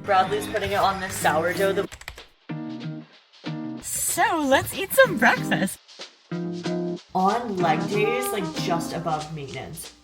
Bradley's putting it on this sourdough. So let's eat some breakfast. On leg days, like just above maintenance.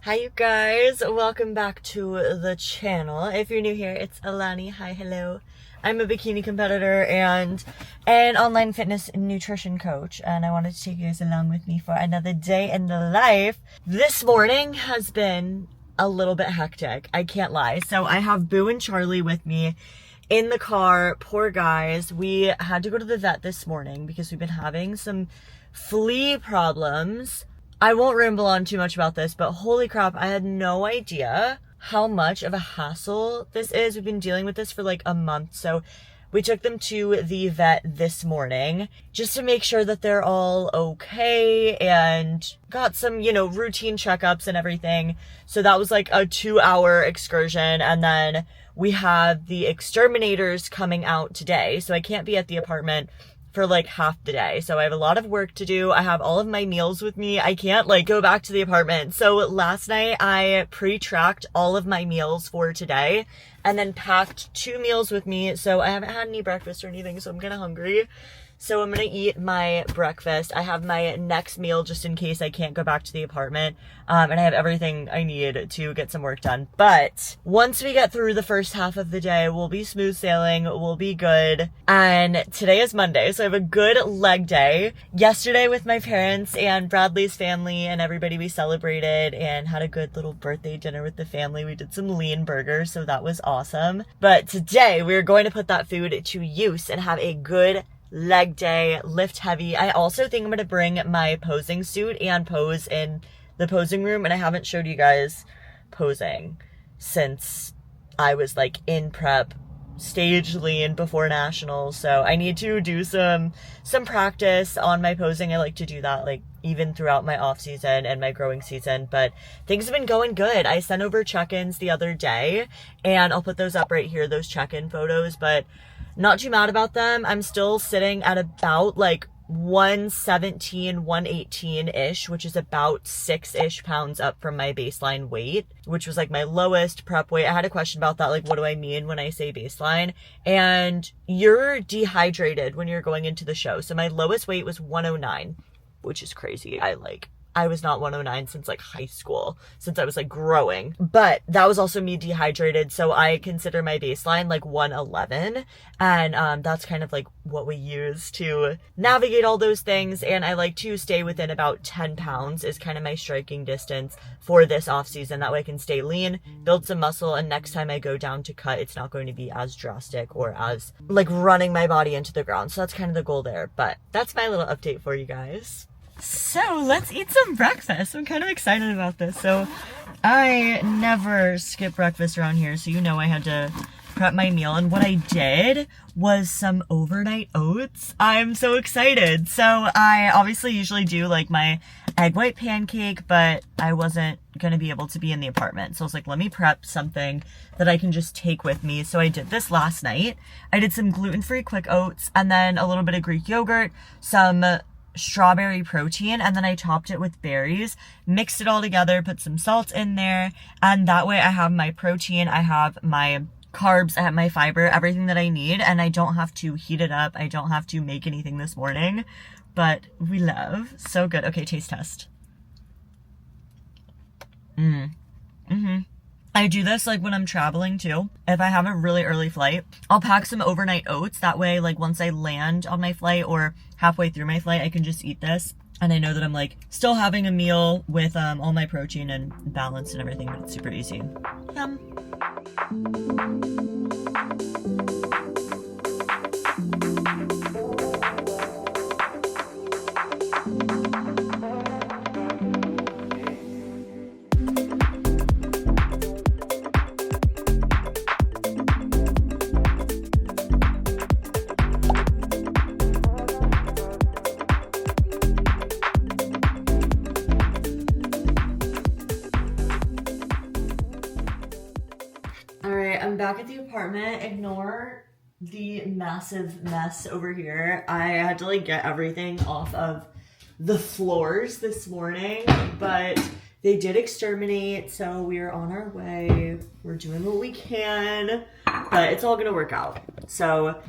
Hi you guys, welcome back to the channel. If you're new here, it's Alani. Hi, hello. I'm a bikini competitor and an online fitness nutrition coach, and I wanted to take you guys along with me for another day in the life. This morning has been a little bit hectic, I can't lie. So I have Boo and Charlie with me in the car. Poor guys. We had to go to the vet this morning because we've been having some flea problems. I won't ramble on too much about this, but holy crap, I had no idea how much of a hassle this is. We've been dealing with this for like a month. So we took them to the vet this morning just to make sure that they're all okay and got some, routine checkups and everything. So that was like a 2-hour excursion. And then we have the exterminators coming out today. So I can't be at the apartment for like half the day. So I have a lot of work to do. I have all of my meals with me. I can't like go back to the apartment. So last night I pre-tracked all of my meals for today and then packed 2 meals with me. So I haven't had any breakfast or anything, so I'm kind of hungry. So I'm going to eat my breakfast. I have my next meal just in case I can't go back to the apartment. And I have everything I need to get some work done. But once we get through the first half of the day, we'll be smooth sailing. We'll be good. And today is Monday, so I have a good leg day. Yesterday with my parents and Bradley's family and everybody, we celebrated and had a good little birthday dinner with the family. We did some lean burgers, so that was awesome. But today we're going to put that food to use and have a good leg day, lift heavy. I also think I'm going to bring my posing suit and pose in the posing room. And I haven't showed you guys posing since I was like in prep, stage lean before nationals. So I need to do some practice on my posing. I like to do that like even throughout my off season and my growing season, but things have been going good. I sent over check-ins the other day and I'll put those up right here, those check-in photos, but not too mad about them. I'm still sitting at about like 117, 118-ish, which is about 6-ish pounds up from my baseline weight, which was like my lowest prep weight. I had a question about that, like what do I mean when I say baseline? And you're dehydrated when you're going into the show. So my lowest weight was 109, which is crazy. I was not 109 since like high school, since I was like growing, but that was also me dehydrated. So I consider my baseline like 111. And that's kind of like what we use to navigate all those things. And I like to stay within about 10 pounds is kind of my striking distance for this off season. That way I can stay lean, build some muscle. And next time I go down to cut, it's not going to be as drastic or as like running my body into the ground. So that's kind of the goal there, but that's my little update for you guys. So let's eat some breakfast. I'm kind of excited about this. So I never skip breakfast around here. So I had to prep my meal. And what I did was some overnight oats. I'm so excited. So I obviously usually do like my egg white pancake, but I wasn't going to be able to be in the apartment. So I was like, let me prep something that I can just take with me. So I did this last night. I did some gluten-free quick oats and then a little bit of Greek yogurt, some strawberry protein, and then I topped it with berries, mixed it all together, put some salt in there, and that way I have my protein, I have my carbs, I have my fiber, everything that I need, and I don't have to heat it up. I don't have to make anything this morning, but we love. So good. Okay, taste test. I do this like when I'm traveling too. If I have a really early flight, I'll pack some overnight oats. That way, like once I land on my flight or halfway through my flight, I can just eat this. And I know that I'm like still having a meal with all my protein and balance and everything, but it's super easy. Yum. I'm back at the apartment. Ignore the massive mess over here. I had to like get everything off of the floors this morning, but they did exterminate, so we are on our way. We're doing what we can, but it's all gonna work out. So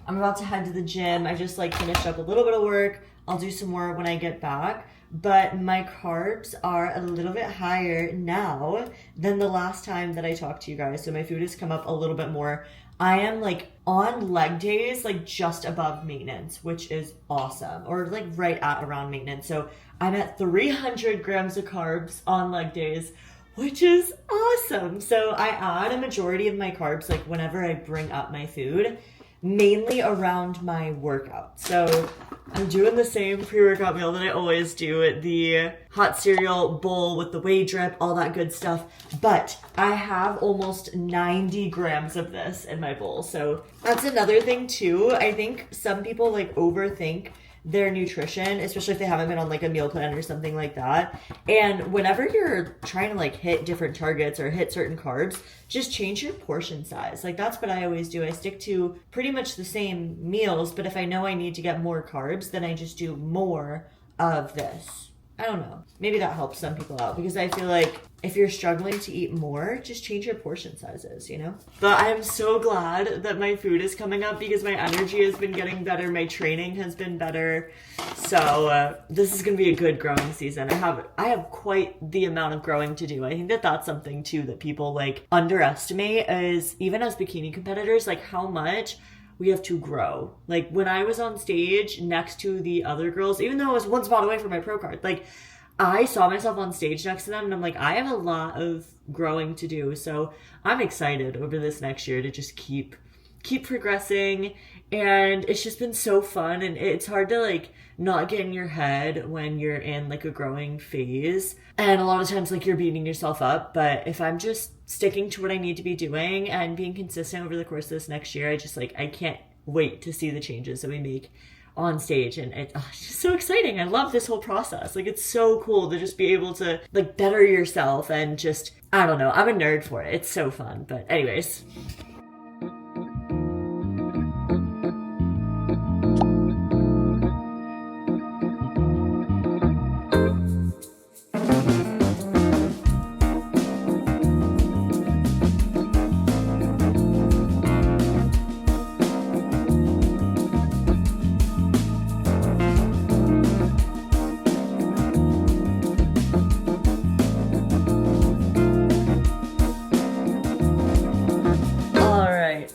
I'm about to head to the gym. I just like finished up a little bit of work. I'll do some more when I get back. But my carbs are a little bit higher now than the last time that I talked to you guys. So my food has come up a little bit more. I am like on leg days, like just above maintenance, which is awesome. Or like right at around maintenance. So I'm at 300 grams of carbs on leg days, which is awesome. So I add a majority of my carbs like whenever I bring up my food, mainly around my workout. So I'm doing the same pre-workout meal that I always do, the hot cereal bowl with the whey drip, all that good stuff. But I have almost 90 grams of this in my bowl. So that's another thing too. I think some people like overthink their nutrition, especially if they haven't been on like a meal plan or something like that. And whenever you're trying to like hit different targets or hit certain carbs, just change your portion size. Like that's what I always do. I stick to pretty much the same meals, but if I know I need to get more carbs, then I just do more of this. I don't know. Maybe that helps some people out because I feel like if you're struggling to eat more, just change your portion sizes, you know? But I am so glad that my food is coming up because my energy has been getting better. My training has been better. So this is going to be a good growing season. I have quite the amount of growing to do. I think that that's something too that people like underestimate is even as bikini competitors, like how much we have to grow. Like when I was on stage next to the other girls, even though I was one spot away from my pro card, like I saw myself on stage next to them and I'm like, I have a lot of growing to do. So I'm excited over this next year to just keep progressing. And it's just been so fun. And it's hard to like not get in your head when you're in like a growing phase. And a lot of times like you're beating yourself up. But if I'm just sticking to what I need to be doing and being consistent over the course of this next year, I can't wait to see the changes that we make on stage. And it's just so exciting. I love this whole process. Like it's so cool to just be able to like better yourself and just, I don't know, I'm a nerd for it. It's so fun. But anyways.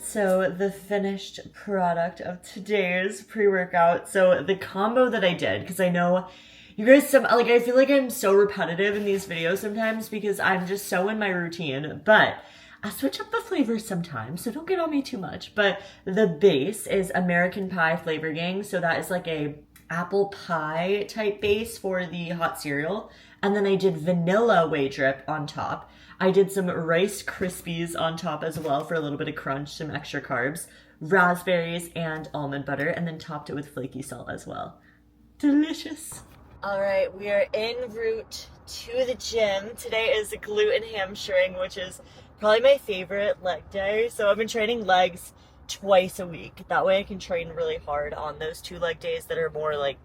So the finished product of today's pre-workout. So the combo that I did, because I know you guys, I feel like I'm so repetitive in these videos sometimes because I'm just so in my routine, but I switch up the flavors sometimes, so don't get on me too much. But the base is American Pie Flavor Gang. So that is like a apple pie type base for the hot cereal. And then I did vanilla whey drip on top. I did some Rice Krispies on top as well for a little bit of crunch, some extra carbs, raspberries and almond butter, and then topped it with flaky salt as well. Delicious. All right, we are en route to the gym. Today is glute and hamstring, which is probably my favorite leg day. So I've been training legs twice a week. That way I can train really hard on those 2 leg days that are more like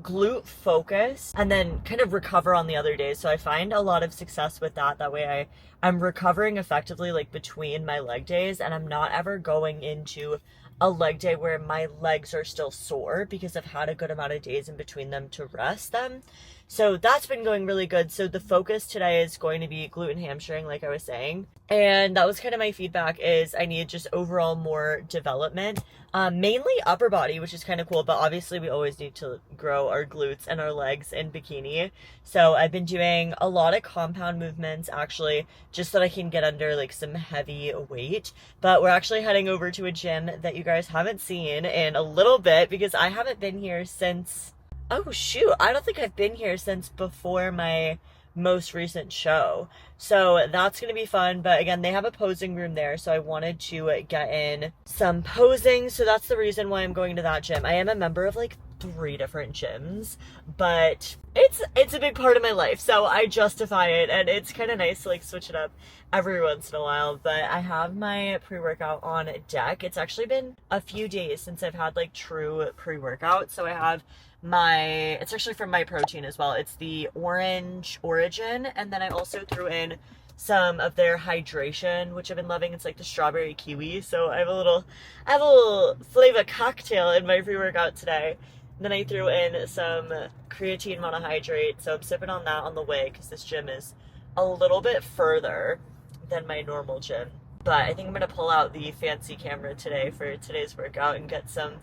glute focused and then kind of recover on the other days. So I find a lot of success with that. That way I'm recovering effectively like between my leg days and I'm not ever going into a leg day where my legs are still sore because I've had a good amount of days in between them to rest them. So that's been going really good. So the focus today is going to be glute and hamstring, like I was saying. And that was kind of my feedback is I need just overall more development, mainly upper body, which is kind of cool. But obviously we always need to grow our glutes and our legs in bikini. So I've been doing a lot of compound movements actually, just so that I can get under like some heavy weight. But we're actually heading over to a gym that you guys haven't seen in a little bit because I haven't been here since, oh shoot, I don't think I've been here since before my most recent show. So that's going to be fun. But again, they have a posing room there. So I wanted to get in some posing. So that's the reason why I'm going to that gym. I am a member of like 3 different gyms, but it's a big part of my life, so I justify it, and it's kind of nice to like switch it up every once in a while. But I have my pre-workout on deck. It's actually been a few days since I've had like true pre-workout, so I have it's actually from My Protein as well. It's the Orange Origin, and then I also threw in some of their hydration, which I've been loving. It's like the strawberry kiwi. So I have a little flavor cocktail in my pre-workout today. And then I threw in some creatine monohydrate. So I'm sipping on that on the way because this gym is a little bit further than my normal gym. But I think I'm gonna pull out the fancy camera today for today's workout and get some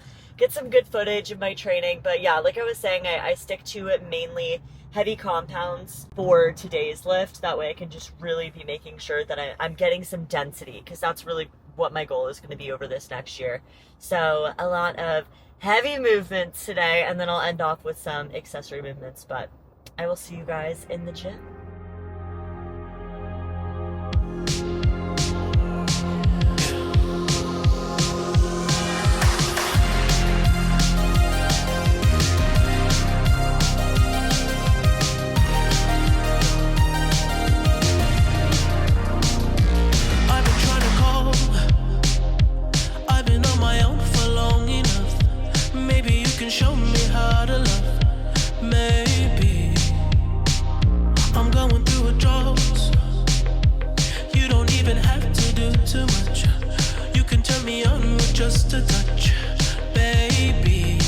good footage of my training. But yeah, like I was saying, I stick to it mainly heavy compounds for today's lift. That way I can just really be making sure that I'm getting some density, because that's really what my goal is going to be over this next year. So a lot of heavy movements today, and then I'll end off with some accessory movements. But I will see you guys in the gym. Show me how to love. Maybe I'm going through a drought. You don't even have to do too much. You can turn me on with just a touch, baby.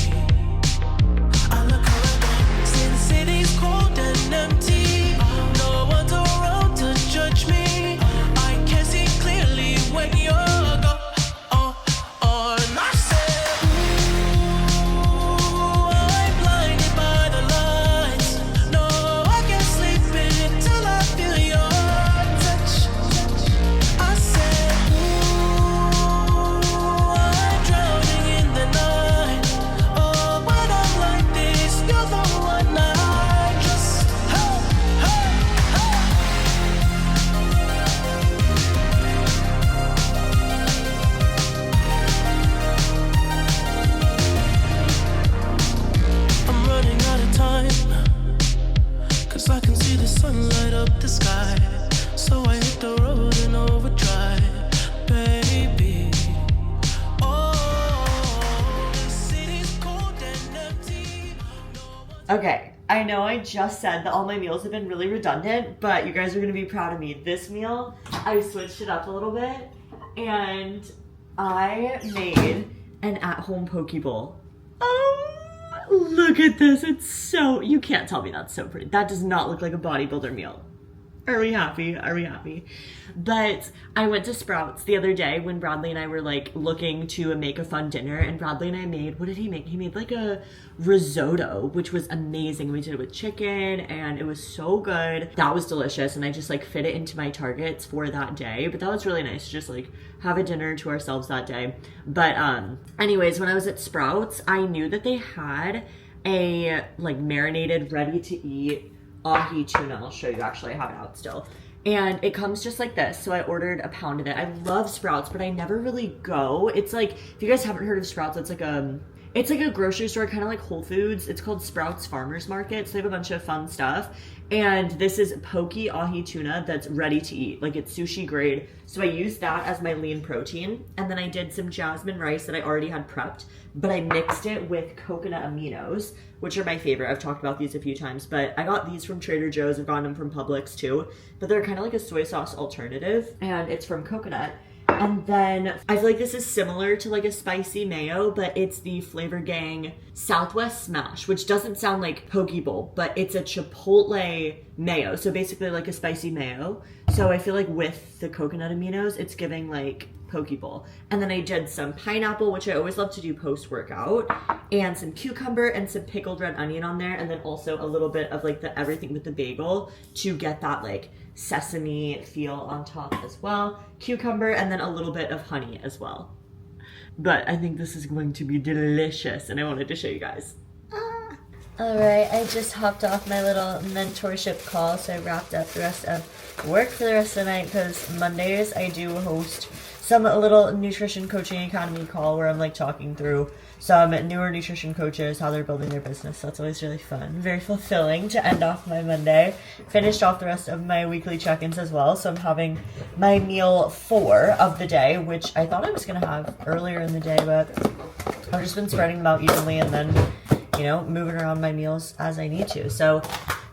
I look around, see the city's cold and empty. No one's around to judge me. I can see clearly when you're gone. Okay, I know I just said that all my meals have been really redundant, but you guys are gonna be proud of me. This meal, I switched it up a little bit, and I made an at-home poke bowl. Oh, look at this. It's so, you can't tell me that's so pretty. That does not look like a bodybuilder meal. Are we happy? Are we happy? But I went to Sprouts the other day when Bradley and I were like looking to make a fun dinner, and Bradley and I made, what did he make? He made like a risotto, which was amazing. We did it with chicken and it was so good. That was delicious, and I just like fit it into my targets for that day. But that was really nice to just like have a dinner to ourselves that day. But anyways, when I was at Sprouts, I knew that they had a like marinated ready to eat ahi tuna. I'll show you. Actually, I have it out still. And it comes just like this. So I ordered a pound of it. I love Sprouts, but I never really go. It's like, if you guys haven't heard of Sprouts, it's like a grocery store, kind of like Whole Foods. It's called Sprouts Farmers Market. So they have a bunch of fun stuff. And this is poke ahi tuna that's ready to eat. Like, it's sushi grade. So I used that as my lean protein. And then I did some jasmine rice that I already had prepped, but I mixed it with coconut aminos, which are my favorite. I've talked about these a few times, but I got these from Trader Joe's. I've gotten them from Publix too, but they're kind of like a soy sauce alternative, and it's from coconut. And then I feel like this is similar to like a spicy mayo, but it's the Flavor Gang Southwest Smash, which doesn't sound like poke bowl, but it's a chipotle mayo. So basically like a spicy mayo. So I feel like with the coconut aminos, it's giving like poke bowl. And then I did some pineapple, which I always love to do post-workout, and some cucumber and some pickled red onion on there. And then also a little bit of like the everything with the bagel to get that like sesame feel on top as well. Cucumber, and then a little bit of honey as well. But I think this is going to be delicious, and I wanted to show you guys. Alright, I just hopped off my little mentorship call, so I wrapped up the rest of work for the rest of the night, because Mondays I do host some little nutrition coaching academy call where I'm like talking through some newer nutrition coaches, how they're building their business. So that's always really fun, very fulfilling to end off my Monday. Finished off the rest of my weekly check-ins as well. So I'm having my meal 4 of the day, which I thought I was gonna have earlier in the day, but I've just been spreading them out evenly and then, you know, moving around my meals as I need to. So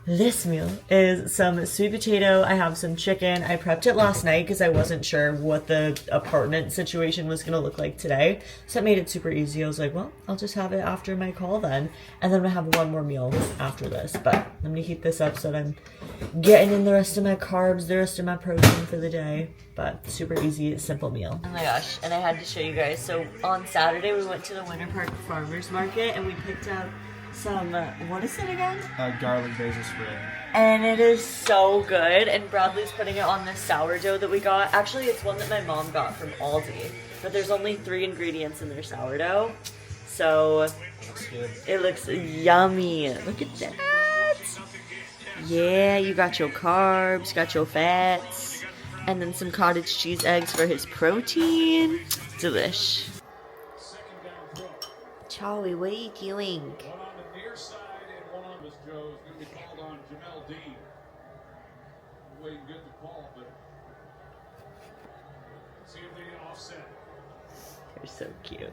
this meal is some sweet potato. I have some chicken. I prepped it last night because I wasn't sure what the apartment situation was going to look like today. So it made it super easy. I was like, well, I'll just have it after my call then. And then I'm going to have one more meal after this. But I'm going to heat this up so that I'm getting in the rest of my carbs, the rest of my protein for the day. But super easy, simple meal. Oh my gosh, and I had to show you guys. So on Saturday, we went to the Winter Park Farmers Market and we picked up some, what is it again? Garlic basil spread. And it is so good. And Bradley's putting it on this sourdough that we got. Actually, it's one that my mom got from Aldi. But there's only 3 ingredients in their sourdough. So Looks good. it looks yummy. Look at that. Yeah, you got your carbs, got your fats, and then some cottage cheese eggs for his protein. Delish. Charlie, what are you doing? Near side and one on Miss Joe's going to be called on Jamel Dean. Waiting good to call, but see if they can offset. They're so cute.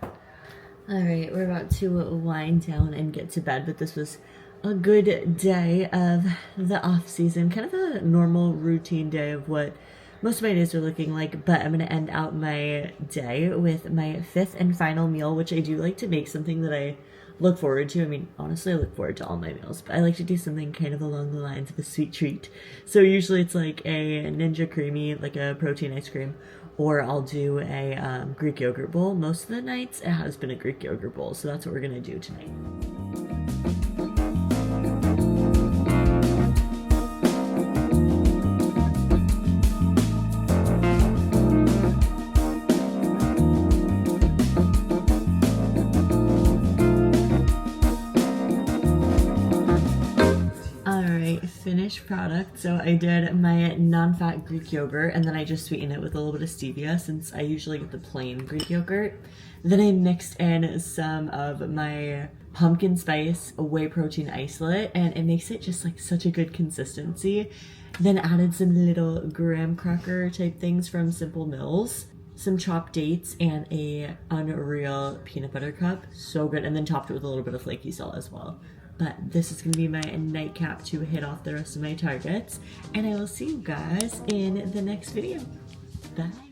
Alright, we're about to wind down and get to bed, but this was a good day of the off season. Kind of a normal routine day of what most of my days are looking like, but I'm going to end out my day with my 5th and final meal, which I do like to make something that I look forward to. I mean, honestly, I look forward to all my meals, but I like to do something kind of along the lines of a sweet treat. So usually it's like a Ninja Creamy, like a protein ice cream, or I'll do a Greek yogurt bowl. Most of the nights it has been a Greek yogurt bowl, so that's what we're going to do tonight. Finished product. So I did my non-fat Greek yogurt and then I just sweetened it with a little bit of stevia since I usually get the plain Greek yogurt. Then I mixed in some of my pumpkin spice whey protein isolate and it makes it just like such a good consistency. Then added some little graham cracker type things from Simple Mills, some chopped dates, and a Unreal peanut butter cup. So good. And then topped it with a little bit of flaky salt as well. But this is going to be my nightcap to hit off the rest of my targets. And I will see you guys in the next video. Bye.